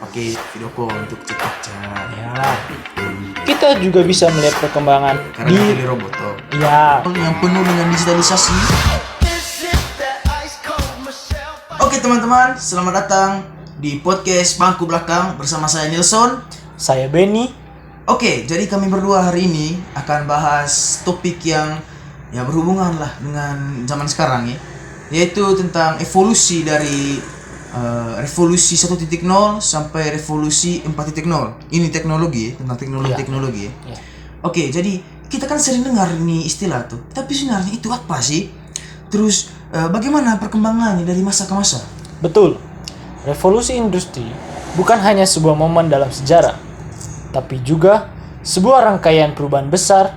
pakai video call untuk chat-chat. Ya, kita juga bisa melihat perkembangan Karena di pilih robot toh. ya Yang penuh dengan digitalisasi. Oke teman-teman, selamat datang di podcast Bangku Belakang bersama saya Nilson. saya Benny. Oke, jadi kami berdua hari ini akan bahas topik yang berhubungan lah dengan zaman sekarang ya, yaitu tentang evolusi dari revolusi 1.0 sampai revolusi 4.0. Ini teknologi ya, tentang teknologi ya. Ya. Oke, jadi kita kan sering dengar ini istilah tuh, tapi sebenarnya itu apa sih? Terus bagaimana perkembangannya dari masa ke masa? Betul. Revolusi industri bukan hanya sebuah momen dalam sejarah, tapi juga sebuah rangkaian perubahan besar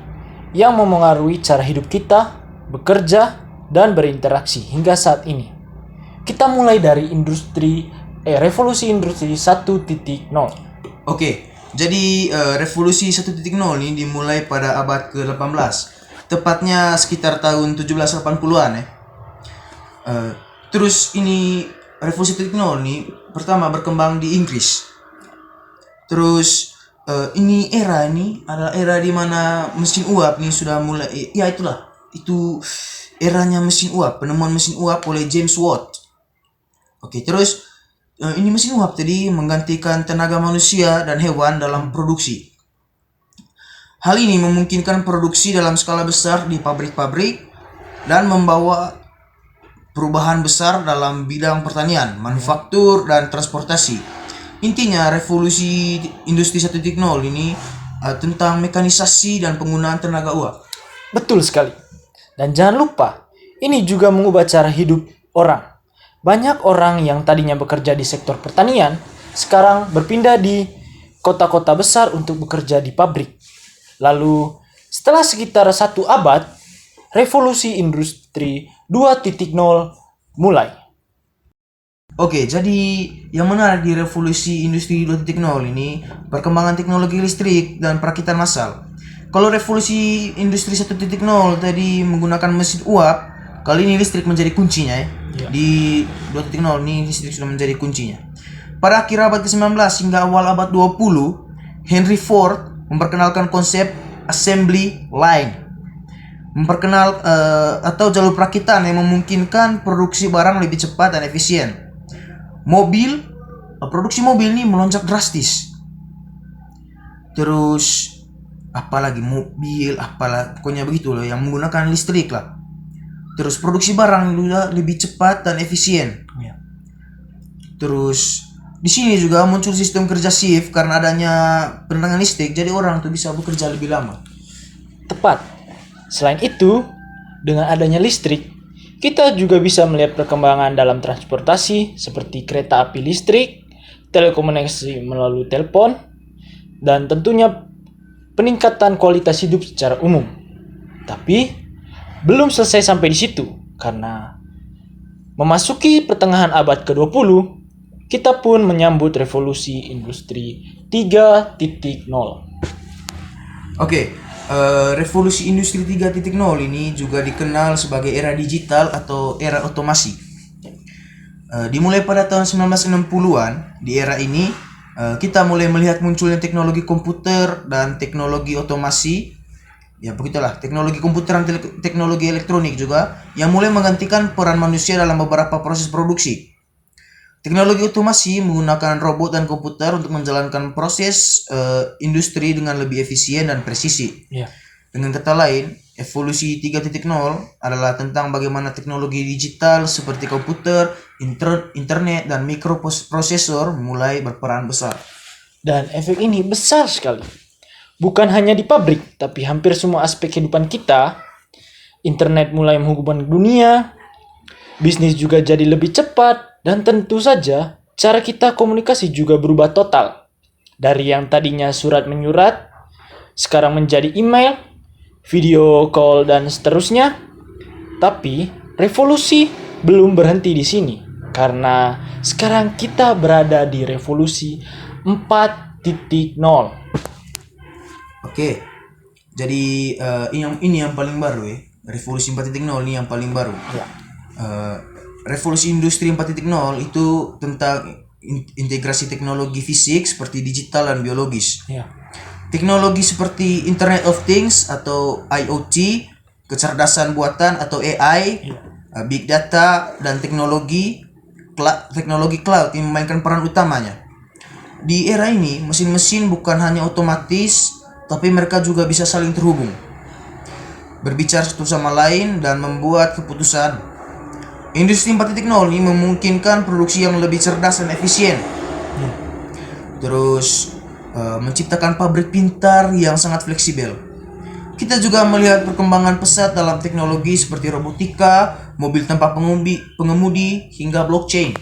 yang memengaruhi cara hidup kita, bekerja, dan berinteraksi hingga saat ini. Kita mulai dari revolusi industri 1.0. Oke, jadi revolusi 1.0 ini dimulai pada abad ke-18. Tepatnya sekitar tahun 1780-an ya. Terus ini revolusi 1.0 ini pertama berkembang di Inggris. Terus ini adalah era di mana mesin uap ini sudah mulai, itu eranya mesin uap, penemuan mesin uap oleh James Watt. Oke, terus ini mesin uap tadi menggantikan tenaga manusia dan hewan dalam produksi. Hal ini memungkinkan produksi dalam skala besar di pabrik-pabrik dan membawa perubahan besar dalam bidang pertanian, manufaktur, dan transportasi. Intinya revolusi industri 1.0 ini tentang mekanisasi dan penggunaan tenaga uap. Betul sekali. Dan jangan lupa, ini juga mengubah cara hidup orang. Banyak orang yang tadinya bekerja di sektor pertanian, sekarang berpindah di kota-kota besar untuk bekerja di pabrik. Lalu, setelah sekitar 1 abad, revolusi industri 2.0 mulai. Oke, jadi yang menarik di revolusi industri 2.0 ini perkembangan teknologi listrik dan perakitan massal. Kalau revolusi industri 1.0 tadi menggunakan mesin uap, kali ini listrik menjadi kuncinya ya. Di 2.0 ini listrik sudah menjadi kuncinya. Pada akhir abad ke-19 hingga awal abad 20, Henry Ford memperkenalkan konsep assembly line. Atau jalur perakitan yang memungkinkan produksi barang lebih cepat dan efisien. Produksi mobil ini melonjak drastis. Terus apalagi pokoknya begitu loh yang menggunakan listrik lah. Terus produksi barang juga lebih cepat dan efisien. Ya. Terus di sini juga muncul sistem kerja shift karena adanya penerangan listrik, jadi orang tuh bisa bekerja lebih lama. Tepat. Selain itu, dengan adanya listrik, kita juga bisa melihat perkembangan dalam transportasi seperti kereta api listrik, telekomunikasi melalui telepon, dan tentunya peningkatan kualitas hidup secara umum. Tapi belum selesai sampai di situ, karena memasuki pertengahan abad ke-20, kita pun menyambut revolusi industri 3.0. Oke, revolusi industri 3.0 ini juga dikenal sebagai era digital atau era otomasi. Dimulai pada tahun 1960-an, di era ini kita mulai melihat munculnya teknologi komputer dan teknologi otomasi. Ya begitulah, teknologi komputer dan teknologi elektronik juga yang mulai menggantikan peran manusia dalam beberapa proses produksi. Teknologi otomasi menggunakan robot dan komputer untuk menjalankan proses industri dengan lebih efisien dan presisi. Ya. Dengan kata lain, evolusi 3.0 adalah tentang bagaimana teknologi digital seperti komputer, internet, dan mikroprosesor mulai berperan besar. Dan efek ini besar sekali. Bukan hanya di pabrik, tapi hampir semua aspek kehidupan kita. Internet mulai menghubungkan dunia, bisnis juga jadi lebih cepat, dan tentu saja cara kita komunikasi juga berubah total. Dari yang tadinya surat menyurat, sekarang menjadi email, video call, dan seterusnya. Tapi revolusi belum berhenti di sini, karena sekarang kita berada di revolusi 4.0. Oke, jadi ini yang paling baru ya. Revolusi 4.0 ini yang paling baru. Ya. Revolusi industri 4.0 itu tentang integrasi teknologi fisik seperti digital dan biologis. Ya. Teknologi seperti Internet of Things atau IoT, kecerdasan buatan atau AI, big data, dan teknologi cloud yang memainkan peran utamanya. Di era ini, mesin-mesin bukan hanya otomatis, tapi mereka juga bisa saling terhubung, berbicara satu sama lain, dan membuat keputusan. Industri 4.0 memungkinkan produksi yang lebih cerdas dan efisien. Terus menciptakan pabrik pintar yang sangat fleksibel. Kita juga melihat perkembangan pesat dalam teknologi seperti robotika, mobil tanpa pengemudi, hingga blockchain.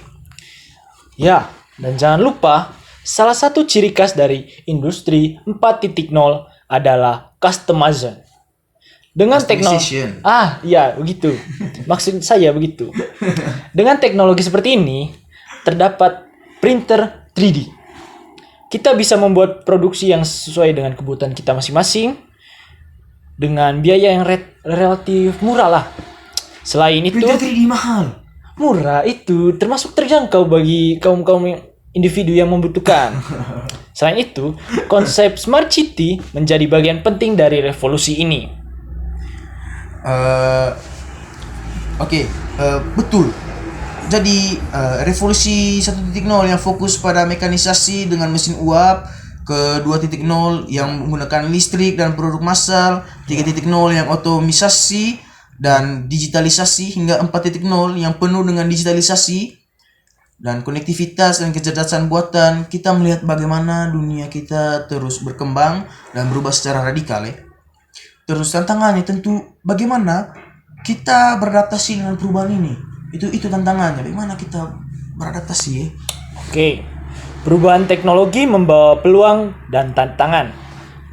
Ya, dan jangan lupa, salah satu ciri khas dari industri 4.0 adalah customization. Dengan teknologi, Customization. ya begitu. Maksud saya begitu. Dengan teknologi seperti ini, terdapat printer 3D. Kita bisa membuat produksi yang sesuai dengan kebutuhan kita masing-masing dengan biaya yang relatif murah lah. Selain itu, Printer 3D mahal. murah itu termasuk terjangkau bagi kaum individu yang membutuhkan. Selain itu, konsep smart city menjadi bagian penting dari revolusi ini. Betul. Jadi revolusi 1.0 yang fokus pada mekanisasi dengan mesin uap, ke 2.0 yang menggunakan listrik dan produk massal, 3.0 yang otomisasi dan digitalisasi, hingga 4.0 yang penuh dengan digitalisasi dan konektivitas dan kecerdasan buatan. Kita melihat bagaimana dunia kita terus berkembang dan berubah secara radikal ya. Terus tantangannya tentu bagaimana kita beradaptasi dengan perubahan ini. Itu tantangannya, bagaimana kita beradaptasi ya. Oke. Perubahan teknologi membawa peluang dan tantangan.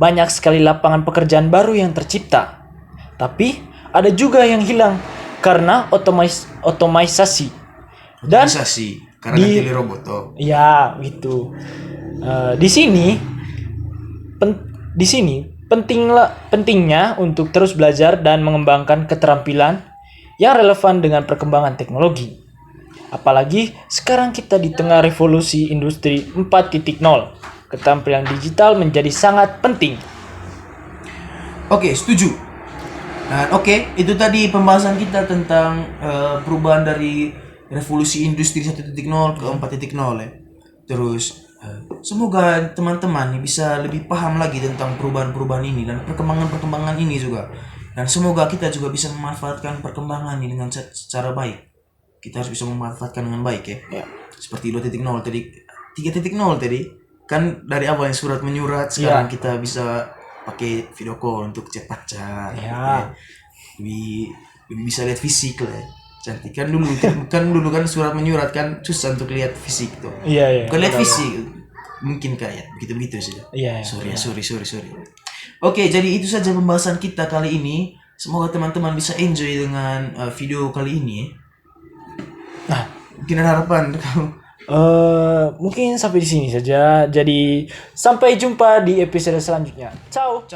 Banyak sekali lapangan pekerjaan baru yang tercipta. Tapi ada juga yang hilang karena otomatisasi. Dan Otomisasi karena telerobot. ya gitu. Di sini pentingnya untuk terus belajar dan mengembangkan keterampilan yang relevan dengan perkembangan teknologi. Apalagi sekarang kita di tengah revolusi industri 4.0. Keterampilan digital menjadi sangat penting. Oke, setuju. Nah, itu tadi pembahasan kita tentang perubahan dari revolusi industri 1.0 ke 4.0 ya. Terus semoga teman-teman bisa lebih paham lagi tentang perubahan-perubahan ini dan perkembangan-perkembangan ini juga. Dan semoga kita juga bisa memanfaatkan perkembangan ini dengan secara baik. Kita harus bisa memanfaatkan dengan baik ya. Seperti 2.0 tadi, 3.0 tadi kan dari awal yang surat menyurat, sekarang kita bisa pakai video call untuk chat-chat. Lebih bisa lihat fisik lah. Cantik kan dulu kan surat menyurat kan susah untuk lihat fisik tuh. Bukan lihat fisik. Mungkin kayak begitu sih. Sorry. Oke, jadi itu saja pembahasan kita kali ini. Semoga teman-teman bisa enjoy dengan video kali ini. Nah, mungkin ada harapan kamu? Mungkin sampai di sini saja. Jadi sampai jumpa di episode selanjutnya. Ciao.